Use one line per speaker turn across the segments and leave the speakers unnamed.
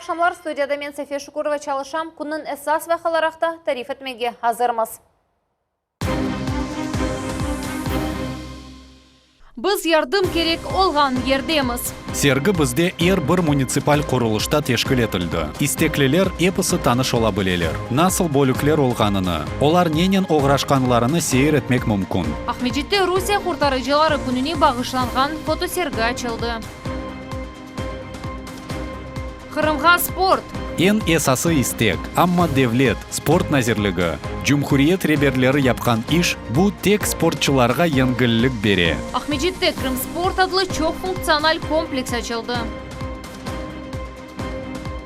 ақшамлар, студияда мен София Шукурова чалышам. Күннің эссас вәқаларақта тариф етмеге hazırмыз. Біз ярдым керек олған ердеміз.
Сергі бізде бір муниципаль құрылышта тешкіл етілді. Истеклілер эпысы таныш ола білелер. Насыл бөліклер олғаныны, олар ненен оғрашқанларыны сейір етмек мүмкін.
Ахмеджетте Русия құртарыжылары күніне бағышланған фотосергі açılды. Қырымға спорт.
Ен esası истек, амма девлет, спорт назирлігі. Cumhuriyet реберлері япқан иш, bu тек спортчыларға еңгілік бере.
Ахмеджетте Крым спорт адлы çok функциональ комплекс açıldı.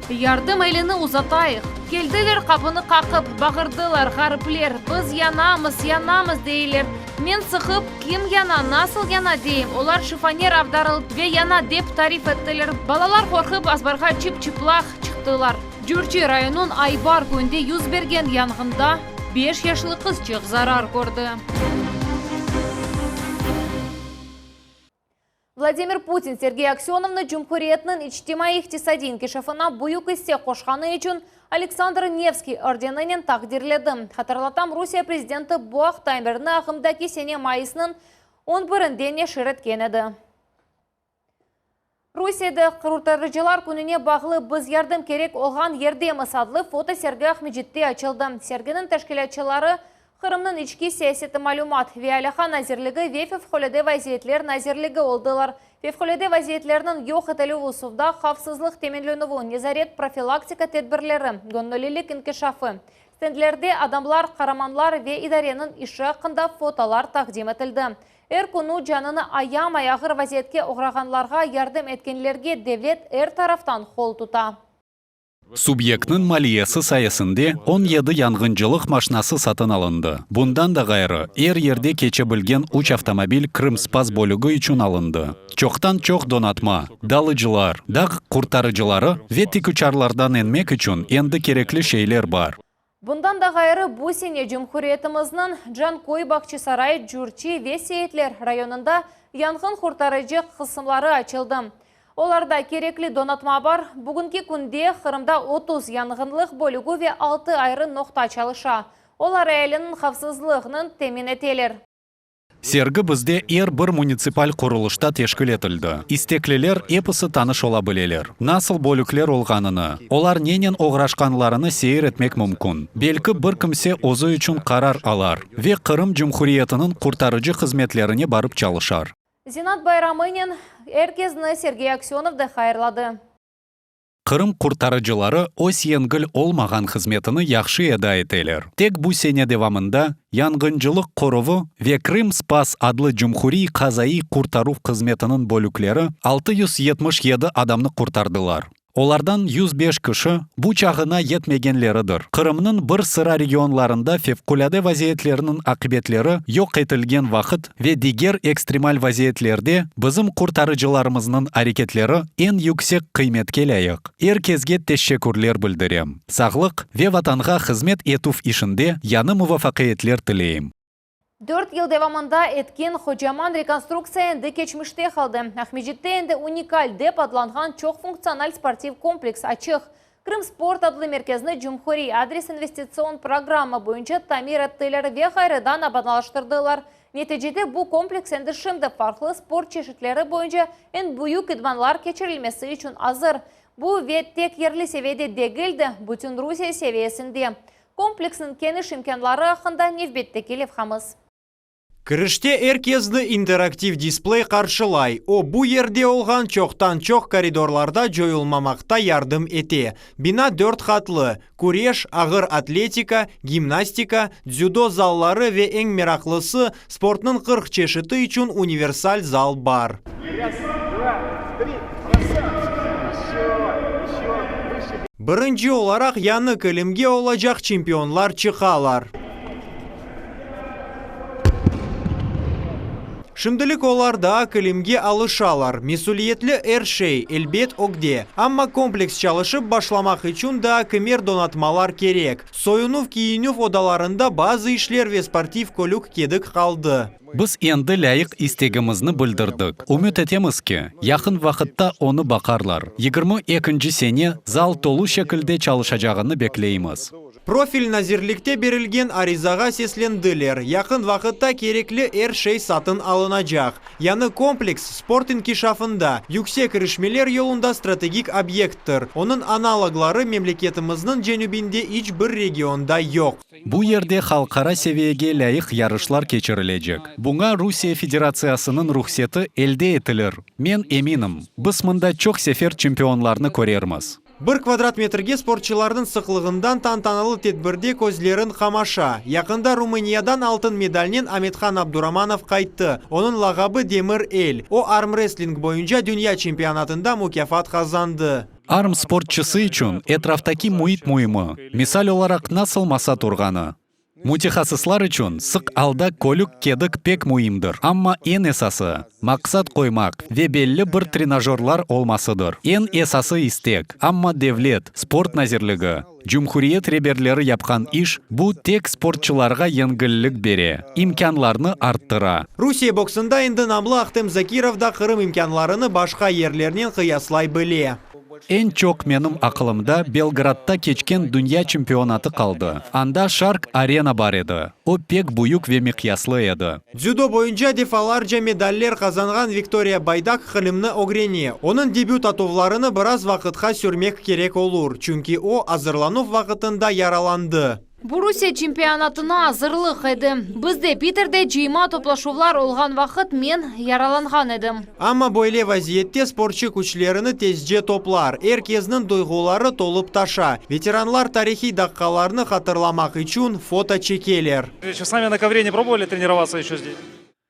Ярдым әйліні ұзатайық. Келділер қапыны қақып, бағырдылар, ғарыплер. Біз янамыз дейлер. Мен сықып, кім яна, насыл яна дейім. Олар шифонер авдарылып ве яна деп тариф еттілер. Балалар қорқып, азбарға чип-чиплақ чықтылар. Жүрчі районун Айбар көнде юз берген янгында 5 яшлы қыз чық зарар көрді. Владимир Путин Сергей Аксеновны Cumhuriyet'nin ictimai iqtisadi inkişafına buyuk hisse qoşqаны üçün Александр Невский орденінен тақдирледі. Хатырлатам, Русия президенті bu ақтаймырны ағымдаки сене майысының 11-ден шыреткен еді. Русияда құртарыжылар күніне бағылы біз ярдым керек олған ердеміз адлы фотосергі Ахмеджетте açılды. Сергінің тәшкілетчілары Қырымның ички саясеті малюмат Виаляха назирлігі ве февхоледе вазиетлер назирлігі олдылар. Февхоледе вазиетлерінің йоқ етілі ұсывда қавсызлық теменленуі, незарет профилактика тедбірлері, гоннолилік инкешафы. Стендлерде адамлар, қараманлар ве идаренің іші ақында фотолар тақдим етілді. Күні жаныны аямай ағыр вазиетке оғрағанларға ярдым еткенлерге девлет тарафтан қол тұта.
Субъектның малиясы сайысында 17 янгынчылық машинасы сатын алынды. Bundan da gayrı yerде keçe білген uç автомобиль Крымспас бөлігі үшін алынды. Çoxtan-çox donatma, dalıcılar, dağ kurtarıcıları ve tüküçarlardan enmek için endi kerekli şeyler var.
Bundan da gayrı bu sene Cumhuriyetimizin Cankoy Bakçısaray, Jurchi ve Seyitler rayonunda yangın kurtarıcı kısımları açıldı. Оларда керекли донатма бар. Бүгінгі күнде Қырымда 30 янгынлық бөлігі ве 6 айры ноқта чалыша. Олар әлінің қавсызлығының темин етелер.
Сергі бізде бір муниципаль құрылышта тешкіл етілді. Истеклілер эпысы таныш ола білелер. Насыл бөліклер олғаныны, олар ненен оғрашқанларыны сейір етмек мүмкін. Белкі бір кімсе озы үшін қарар алар. Ве Қырым Cumhuriyet'inin құртарыжы қызметлеріне барып чалышар.
Зинат Байрамынен әркезіні Сергей Аксеновды қайырлады.
Қырым құртарыжылары ос енгіл олмаған қызметіні яқшы еда етелер. Тек бұл сене девамында янгынжылық қорывы ве Крымспас адлы Cumhuri қазаи құртару қызметінің бөліклері 677 адамны құртардылар. Олардан 105 кіші bu чағына етмегенлерідір. Қырымның бір sıra регионларында февкуляде вазиетлерінің ақыбетлері йоқ етілген вақыт ве дигер экстремаль вазиетлерде бізім құртарыжыларымызның әрекетлері ең yüksek қиметке лайық. Еркезге тешекурлер білдірем. Сағлық ве ватанға қызмет етуф ішінде яны мувафақиетлер тілейім.
4 yıl devamında etken kocaman rekonstruksiya endi keçmişte kaldı. Ahmedjet'te endi unikal dep adlanğan çok fonksiyonel sportiv kompleks açıq. Krım Sport adlı merkezini Cumhuri Adres investision programı boyunca tamir ettiler ve hayırdan abanalaştırdılar. Neticede bu kompleks endi şimdi farklı spor çeşitleri boyunca en büyük idmanlar geçirilmesi için hazır. Bu ve tek yerli seviyede değildi, bütün Rusya seviyesinde. Kompleksin geniş imkanları hakkında nevbette kelefhamız.
Кіріште әркезді интерактив дисплей қаршылай. Bu ерде олған чоқтан-чоқ коридорларда жойылмамақта ярдым ете. Бина 4 хатлы, күреш, ағыр атлетика, гимнастика, дзюдо заллары ве ең мерақлысы спортның 40 чешіті үшін универсаль зал бар. Бірінші оларақ яны кілімге олажақ чемпионлар чықалар. Шымдылык оларда кілімге алышалар. Месулиетлі әршей, элбет огде. Амма комплекс çalışып башламақ үшін да кемер донатмалар керек. Союнув кийинув одаларында базы ишлер ве спортив көлік кедік қалды.
Біз енді лайық истегімізні білдірдік. Үміт етеміз ки, яқын вақытта оны бақарлар. 22 сене зал толу шекілде çalışacağını bekleyimiz.
Профиль назирлікте берілген аризаға сесленділер. Яқын вақытта кереклі әршей сатын алынacak. Яны комплекс спорт инкишафында, yüksek кірішмелер yolunda стратегик объекттір. Оның аналоглары мемлекетіміздің женубінде іч бір регионда yok.
Bu yerde халқара seviyege layık yarışlar geçirilecek. Buna Rusya Federasyasının ruhseti elde etilir. Men eminim, biz mında çok sefer çempionlarını көрерміз.
1 квадрат метрге спортчылардың сықлығындан тантаналы тедбірде көзлерін қамаша. Яқында Румыниядан алтын медальнен Аметхан Абдураманов қайтты. Оның лағабы Демир Эл. О армрестлинг бойынша dünya чемпионатында mükafat қазанды.
Arm sportçısı için etraftaki muhit muhimi. Misal olarak nasıl masa turganı. Mutaxassislar için sık alda kölük kedik pek muhimdir. Ama en esası maksat koymak ve belli bir trenajörler olmasıdır. En esası istek. Ama devlet, sport nazirligi, Cumhuriyet reberleri yapkan iş bu tek sportçılarga yengillik bere, imkanlarını arttıra.
Rusiya boksында енді namlı Ахтем Закиров да Kırım imkanlarını başka yerlerinin kıyaslay bile.
En çok benim aklımda Belgrad'da geçken dünya çempionatı kaldı. Anda Shark Arena var edi. O pek büyük ve mikyaslı edi.
Дзюдо бойынша defalarca medaller kazanған Виктория Байдак қылымны огрене. Onun debüt atuvlarını biraz vaqытқа sürmek gerek olur. Çünkü o hazırlanuf vaqытында yaralandı.
Бурусия чемпионатына азырлық еді. Бізде Питерде жиыма топлашулар олған вақыт мен яраланған едім.
Ama böyle vaziyette sportçı күчлеріні tezce toplar. Herkesinin duyguları tolup taşa. Veteranlar tarihi dakikalarını hatırlamak için foto çekeler.
С нами на ковре не пробовали тренироваться еще здесь?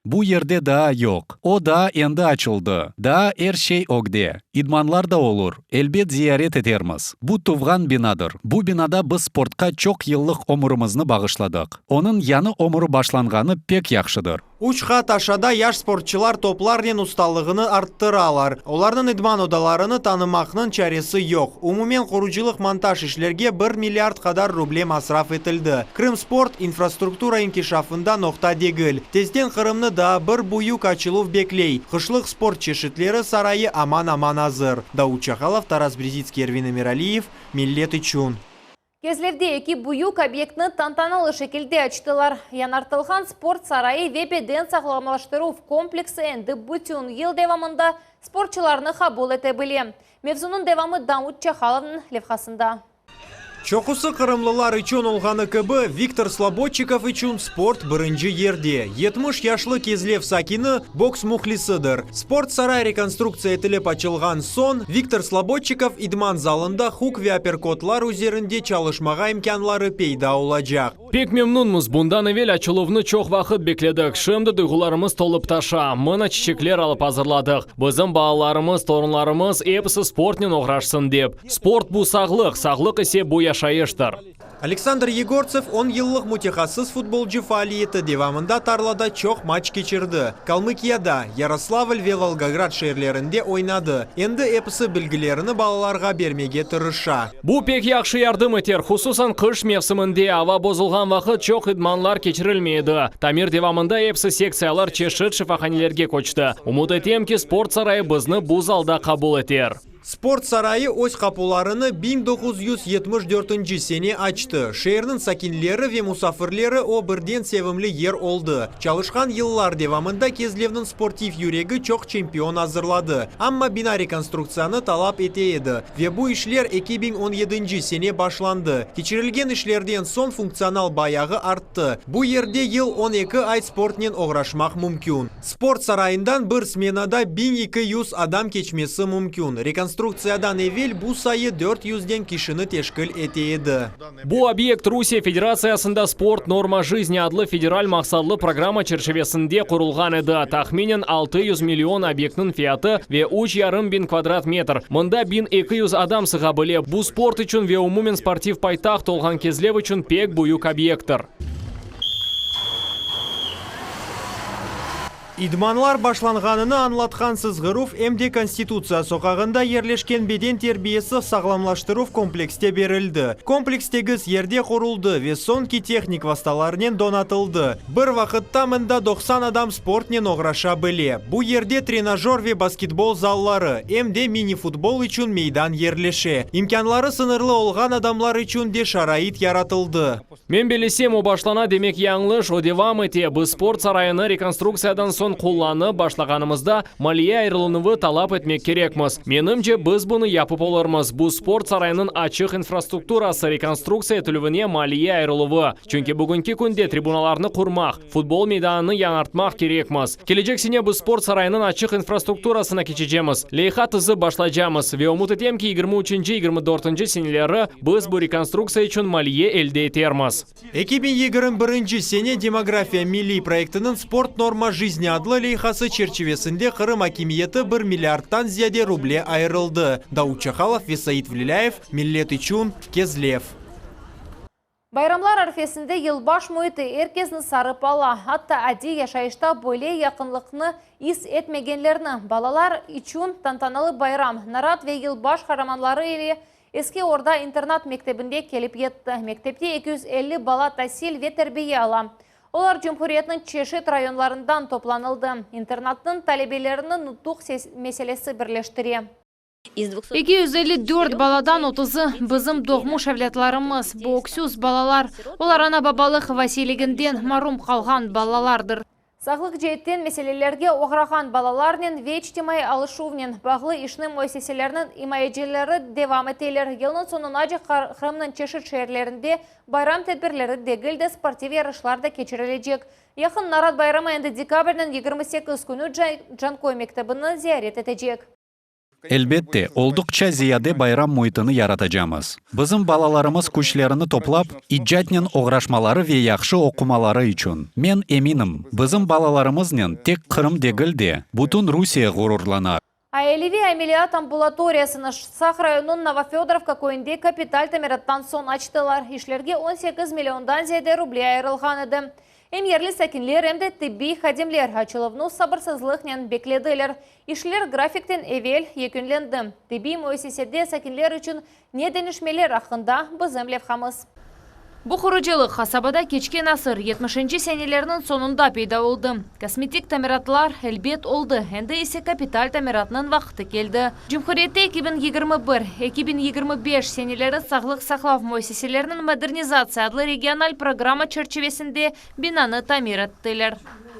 Bu yerde daha yok. O da endi açıldı. Daha her şey ogde. İdmanlar da olur. Elbet ziyaret edermiz. Bu tuğan binadır. Bu binada biz sportka çok yıllık omurumuzni bağışladık. Onun yanı omuru başlanğanı pek yaxşıdır.
Uçqa taşada yaş sportçılar toplarının ustalığını arttıralar. Onların idman odalarını tanımaqның çaresi yok. Umumen kuruculuk montaj işlerge 1 milyard kadar ruble masraf etildi. Kırım sport infrastruktura inkişafında nokta degil. Tezden Kırımны da bir buyuk açılıv bekley. Kışlık sport çeşitleri sarayı aman hazır. Daud Çakalov, Taras Brezitski, Ervin Emiraliyev, Millet için.
Кезлерде эки буюк объектны тантаналы шекелде ачтылар. Янартылған спорт сарайы вебеден сақламалаштыру комплексы энді бүтін ел девамында спортчыларны қабыл ете біле. Мевзунun devamı Daud Çakhalov'ның левхасында.
Çoxusu Kırımlılar için olğanı kıbı Viktor Slobodchikov için sport birinci yerde. 70 yaşlı Kezlev Sakini boks muhlisıdır. Sport saray rekonstruksiya etilip açılgan son Viktor Slobodchikov idman zalında huk ve aperkotlar üzerinde çalışmağa imkanları peyda olacak.
Pek memnunmuz. Bundan evvel açıluvni çok vakit bekledik. Şimdi duygularımız tolup taşa. Mına çiçekler alıp hazırladık. Bizim bağlarımız, torunlarımız hepsi sportnen uğraşsın dep. Sport bu sağlık, sağlık ise bu yaşayıştır.
Александр Егорцев 10 yıllık mutaxassis futbolcu faaliyeti devamında tarlada çok maç geçirdi. Kalmıkya'da, Yaroslavel ve Volgograd şehirlerinde oynadı. Endi hepsi bilgilerini balalarga bermege tırışa.
Bu pek yaxşı yardım eter. Hususan kış mevsiminde hava bozulgan vakit çok idmanlar geçirilmeydi. Tamir devamında hepsi seksiyalar çeşit şifahanelerge koçtu. Umut etem ki sport sarayı bizni bu zalda kabul eter.
Sport sarayı öz kapılarını 1974 sene açtı. Şehrin sakinleri ve musafirleri o birden sevimli yer oldu. Çalışkan yıllar devamında Kezlev'nin sportif yüreği çok çempiyon hazırladı. Ama bina rekonstruksiyonu talep eteydi. Ve bu işler 2017 sene başlandı. Geçirilgen işlerden son fonksiyonel bayağı arttı. Bu yerde yıl 12 ay sportnen uğraşmak mümkün. Sport sarayından bir smenada 1200 adam geçmesi mümkün. Rekonstruksiyadan evvel bu sayı 400'den kişini teşkil eteydi.
Bu obyekt Rusiya Federasyasında Sport Norma Жизни adlı federal maksadlı programa çerçevesinde kurulgan edi. Tahminen 600 milyon obyektnin fiyatı ve 3,5 bin kvadrat metr. Mında 1200 adam sığa bile. Bu sport için ve umumen sportif paytaxt olgan Kezlev için pek büyük obyekttir.
Идманлар башланғаныны анлатқан сызғыруф МД Конституция соқағында ерлешкен беден тербиесі сағламлаштыруф комплексте берілді. Комплекстегіз ерде құрылды, весонки техник васталарнен донатылды. Бір вақытта мында 90 адам спортнен оғраша біле. Бұ ерде тренажер ве баскетбол заллары, МД мини-футбол үшін мейдан ерлеше. Имканлары сынырлы олған адамлар үшін де шарайт яратылды.
Мен белесем о башлана демек яңлыш одевам ете бұл спорт сарайыны реконструкциядан сон қолланы башлағанымызда малия айрылынывы талап етмек керекміз. Менімже біз бұны япып олармыз. Бұл спорт сарайының ачық инфраструктурасы реконструкция етілівіне малия айрылывы. Чүнке бүгінгі күнде трибуналарны құрмақ, футбол мейданını яңартмақ керекміз. Келечек сене бұл спорт сарайының ачық инфраструктурасына кечежеміз. Лейха тызы башлажамыз. Ве умут етем ки 23-24 сенелері біз бұл реконструкция үшін малия елде етерміз.
2021 сене демография милли проектінің спорт норма жизни адлы лейхасы черчевесінде Қырым акимиеті 1 миллиардтан зияде рубле айырылды. Дауд Чахалов, Весаид Влиляев, Миллет Ичун, Кезлев.
Байрамлар арфесінде елбаш мойты эркезні сарып ала. Атта әди яшайышта бойле яқынлықны ис етмегенлерні. Балалар Ичун тантаналы байрам. Нарат ве елбаш хараманлары еле Еске орда интернат мектебінде келіп етті. Мектепте 250 бала тәсіл ве тәрбие ала. Олар Cumhuriyet'nin çeşit rayonlarından toplanıldı. Интернаттың talebelerini nutuk meselesi birleştiriyor.
254 баладан 30-ы bizim doğmuş evlatlarımız, bu öksüz balalar. Олар ана бабалық василигінден марум қалған балаларdır.
Сақлық жеттен мәселелерге оғыраған балаларнен вечтемай алышуывнен бағлы ішінің мөсеселерінің имайджелері девам етелер. Елінің сонына же Қырымның чешіт шерлерінде байрам тәдбірлері дегілді спортив ярышларда кечірілежек. Яқын Нарат байрамы енді декабрьнен 28 күні Жанкой мектебіні зиярет етежек.
Elbette, oldukça ziyade bayram muhitini yaratacağımız. Bizim balalarımız күчләріні топлап, icatnen оғрашмалары ve yaxşı okumaları için. Men eminim, bizim balalarımıznen tek Kırım degilde, bütün Rusiya gururlanar.
Аэлеви амелиат амбулаториясыны Сақ районының Новофедоровка көйінде капитал тамираттан сон açtılar. İşlerге 18 миллиондан зияде рубле айырылған еді. Hem yerli sakinler hem de tibbi xadimler açılывну sabırsızlıqnen beklediler. İşler grafikten evvel yekünlendi. Tibbi müessesede sakinler için ne denişmeler hakkında bizim levhamız.
Bu kuruculuk kasabada keçken asır 70. senelerinin sonunda peyda oldu. Kosmetik tamiratlar elbet oldu. Hem de ise kapital tamiratının vakti geldi. Cumhuriyette 2021-2025 seneleri sağlık saqlav müesseselerinin modernizasiya adlı regional programa çerçevesinde binanı tamir ettiler.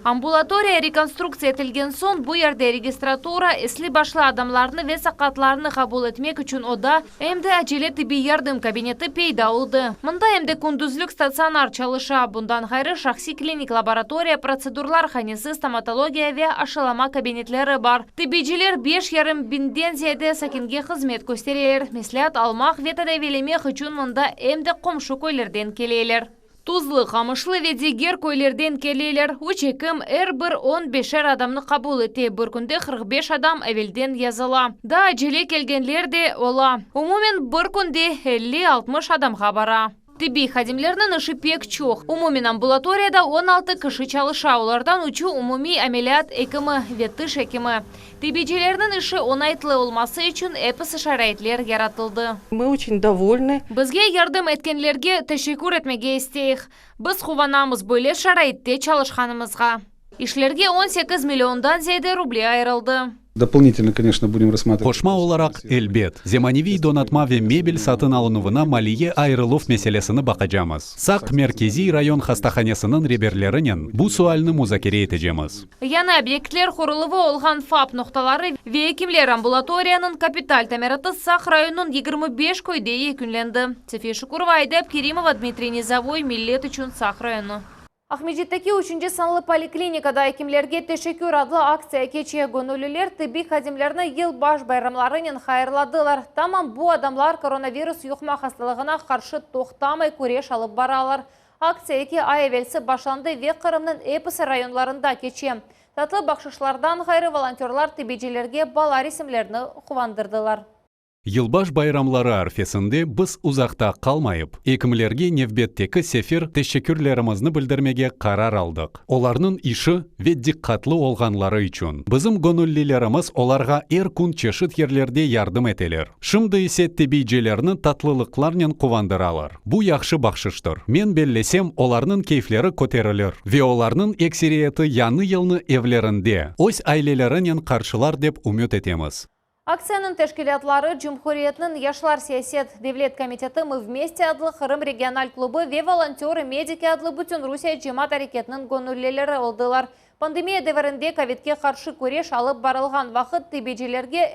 Ambulatoriya rekonstruksiya etilgen son bu yerde registratura esli başlı adamlarını ve sakatlarını kabul etmek için oda hem de acele tibbi yardım kabineti peyda oldu. Mında hem de kunduzluk stasionar çalışa. Bundan gayrı şahsi klinik laboratoriya prosedurlar hanesi stomatologiya ve aşılama kabinetleri var. Tibbiciler 5,5 binden ziyade sakinge hizmet gösteriler. Mesleğat almak ve tedavelemek için mında hem de komşu köylerden keleyler. Tuzlu, Qamışlı ve diğer köylerden keleyler. Üç hekim bir 15'er adamını kabul etti. Bir günde 45 adam evvelden yazıla. Da acele kelgenler de ola. Umumen bir günde 50-60 adam habara. Tibbi xadimlerinin işi pek çok. Umumen ambulatoriyada 16 kişi çalışa. Onlardan 3'ü umumi ameliyat ekimi ve tış ekimi. Tibbicilerinin işi onaytlı olması için epis şarayetler yaratıldı.
Мы очень довольны.
Bizge yardım etkenlerge teşekkür etmege isteyik. Biz kuvanamız böyle şarayette çalışkanımızga. İşlerge 18 milyondan ziyade ruble ayrıldı.
Дополнительно, конечно, будем рассматривать.
Koşma olarak elbet, zemanevi donatma ve mebel satın alınıvına maliye ayrıluf meselesini bakacağımız. Sak Merkezi Rayon Hastahanesinin reberlerinin bu sualını muzakere edeceğimiz.
Yana obyektler kuruluvu olgan FAP noktaları ve hekimler ambulatoriyanın kapital tamiratı Sak rayonunun 25 köyde yekünlendi. Sefiye Şukurova, Aydap Kerimova, Dmitriy Nizavoy, Millet için Sak rayonu.
Ахмедеттeki 3. sanlı poliklinikada hekimlerge teşekkür adlı aksiya keçiye gönüllüler tibbi xadimlerini yıl baş bayramlarının hayırladılar. Tamam bu adamlar koronavirüs yuqma hastalığına karşı toxtamay kureş alıp baralar. Aksiya 2 ay evvelsi başlandı ve Kırım'ın episi rayonlarında keçiye. Tatlı bakışlardan gayrı volontörler tibbicilerge balar isimlerini kuvandırdılar.
Йылбаш байрамлары арфесінде біз ұзақта қалмайып, екімлерге невбеттекі сефир тешекүрлерімізні білдірмеге қарар алдық. Оларның іші ве диққатлы олғанлары үшін. Бізім гонуллилеріміз оларға күн чешіт ерлерде ярдым етелер. Шымды есетті бейджелерні татлылықларнен қувандыралар. Бұ яқшы бақшыштыр. Мен беллесем, оларның кейфлері көтерілер. Ве оларның эксериеті яны елні евлерінде, ось айлелерінен қаршылар деп үміт етеміз.
Акцияның тәшкілатлары Джумхуриетнің Яшлар Сиясет Девлет комитеті «Мы вместе» адлы Қырым региональ клубы ве волонтеры медики адлы бүтін Русия жемат әрекетінің гонуллелері олдылар. Пандемия дәвірінде ковидке қаршы көреш алып барылған вақыт тибеджелерге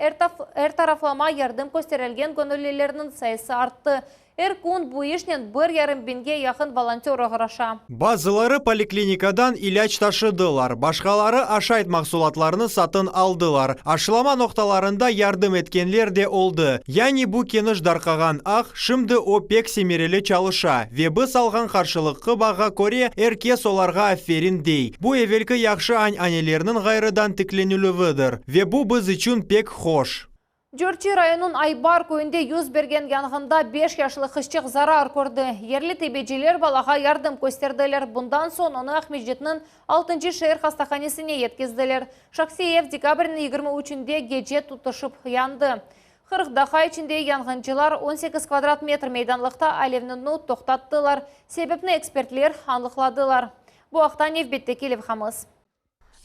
әртарафлама ярдым көстерілген гонуллелерінің сайысы артты. Күн бұйышнен 1,5 бинге яқын волонтер ығыраша.
Базылары поликлиникадан ilaç ташыдылар, башқалары ашайт мақсулатларны сатын алдылар. Ашылама ноқталарында ярдым еткенлер де олды. Яни бұ кеніш дарқаған ақ, шымды о пек семерелі чалыша. Вебі салған қаршылыққы баға көре әркес оларға аферин дей. Бұ евелкі яқшы анелерінің ғайрыдан тікленілі вëдір. Вебі біз үшін пек хош.
Джорчи районун Айбар көйінде 100 берген янғында 5 яшлы қышчық зарар көрді. Ерлі тебеджелер балаға ярдым көстерділер. Бұндан сон оны Ахмеджетнің 6-й шайыр хастаханесіне еткізділер. Шақсиев декабрінің 23-інде геже тұтышып янды. Қырықдақа ішінде янғынчылар 18 квадрат метр мейданлықта алевнನ್ನು тоқтаттылар. Себепні экспертлер анлықладылар. Бұл ақтан евбетте келіп қамыз.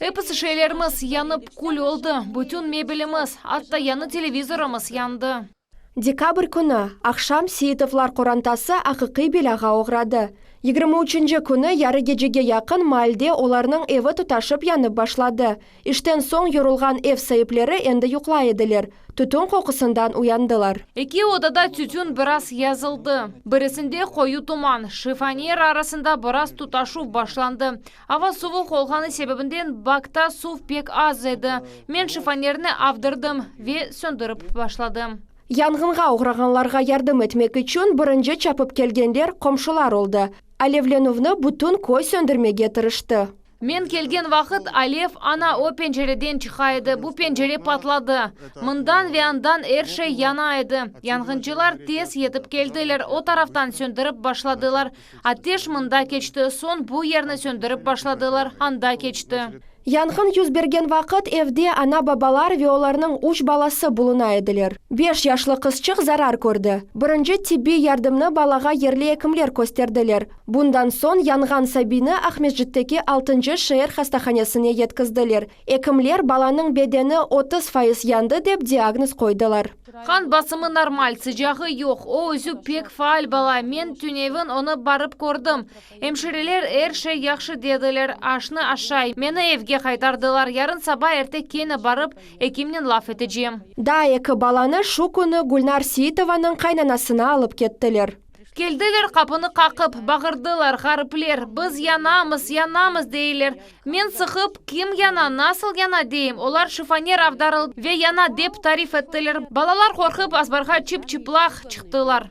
Эпіс шейлеріміз янып күл олды, бүтін мебеліміз, атта яны телевизорымыз янды.
Декабрь күні ақшам Сейітовлар қорантасы ақықи белаға оғрады. 23-ші күні яры гежеге яқын малде оларның еві тұташып янып башлады. Іштен соң yorulған ев сайыплері енді юқлай еділер. Түтін қоқысындан уяндылар.
Эки одада түтін біраз язылды. Бірісінде қою туман, шифонер арасында біраз тұташу башланды. Ава суы қолғаны себебінден бакта сув пек аз еді. Мен шифонерні авдырдым ве сөндіріп башладым.
Янгынға уғрағанларға ярдым етмек үшін бірінші чапып келгендер комшылар олды. Алевленовны бүтін көй сөндірмеге тырышты.
Мен келген вақыт Алев ана о пенжереден чықайды. Бұ пенжере патлады. Мындан веандан әрше янайды. Янгынчылар тез етіп келділер. О тарафтан сөндіріп башладылар. Атеш мында кечті. Сон бұ ерні сөндіріп башладылар. Анда кечті.
Янгын жүз берген вақыт евде ана бабалар ве оларның үш баласы бұлына еділер. 5 яшлы қызчық зарар көрді. Бірінші тибби ярдымны балаға ерлі екімлер көстерділер. Бұндан сон янған сабины Ахмеджеттеке 6-й шайыр хастаханесіне еткізділер. Екімлер баланың бедені 30% янды деп диагноз қойдылар.
Қан басымы нормаль, сыжағы yok. О өзі пек фаал бала. Мен түневін оны барып көрдім. Емшірелер әрше яқшы деділер. Ашны ашай. Мені евге қайтардылар. Ярын саба әрте кені барып, екімнен лаф етежем.
Да, екі баланы шу күні Гүлнар Сейітованың қайнанасына алып кеттілер.
Келділер қапыны қақып, бағырдылар, ғарыплер. Біз янамыз дейлер. Мен сықып, кім яна, насыл яна дейім. Олар шифонер авдарыл ве яна деп тариф еттілер. Балалар қорқып, азбарға чип-чиплақ чықтылар.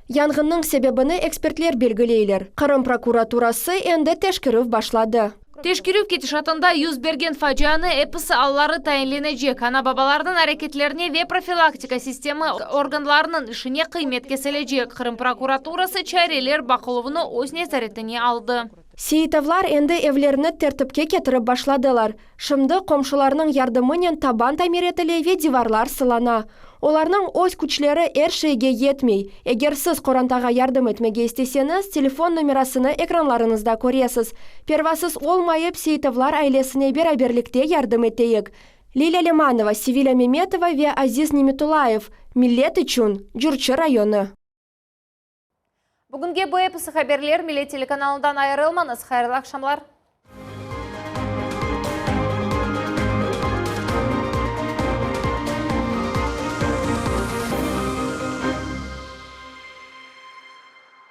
Янгынның себебіні экспертлер белгілейлер. Қырым прокуратурасы енді тешкіріп башлады.
Тешкеру кетішатында 100 берген фажаны эпісі аллары тайынленежек. Ана бабалардың әрекетлеріне ве профилактика системы органларының ішіне қимет кесележек. Қырым прокуратурасы чайрелер бақылуыны өз незаретіне алды.
Сейітовлар енді евлеріні тәртіпке кетіріп башладылар. Шымды комшыларының ярдымынен табан тамиретілі ве диварлар сылана. Оларның өз күчлері әршейге етмей. Егер сіз қорантаға ярдым етмеге істесеңіз, телефон нөмірасыны экранларыңызда көресіз. Первасыз олмайып Сейітовлар айлесіне бераберлікте ярдым етейік. Лиля Леманова, Севиля Меметова ве Азиз Неметулаев. Миллет үшін, Джурчы районы.
Бүгінге бұл эпісі хаберлер Милет телеканалынан айырылмаңыз. Хайырлы ақшамлар.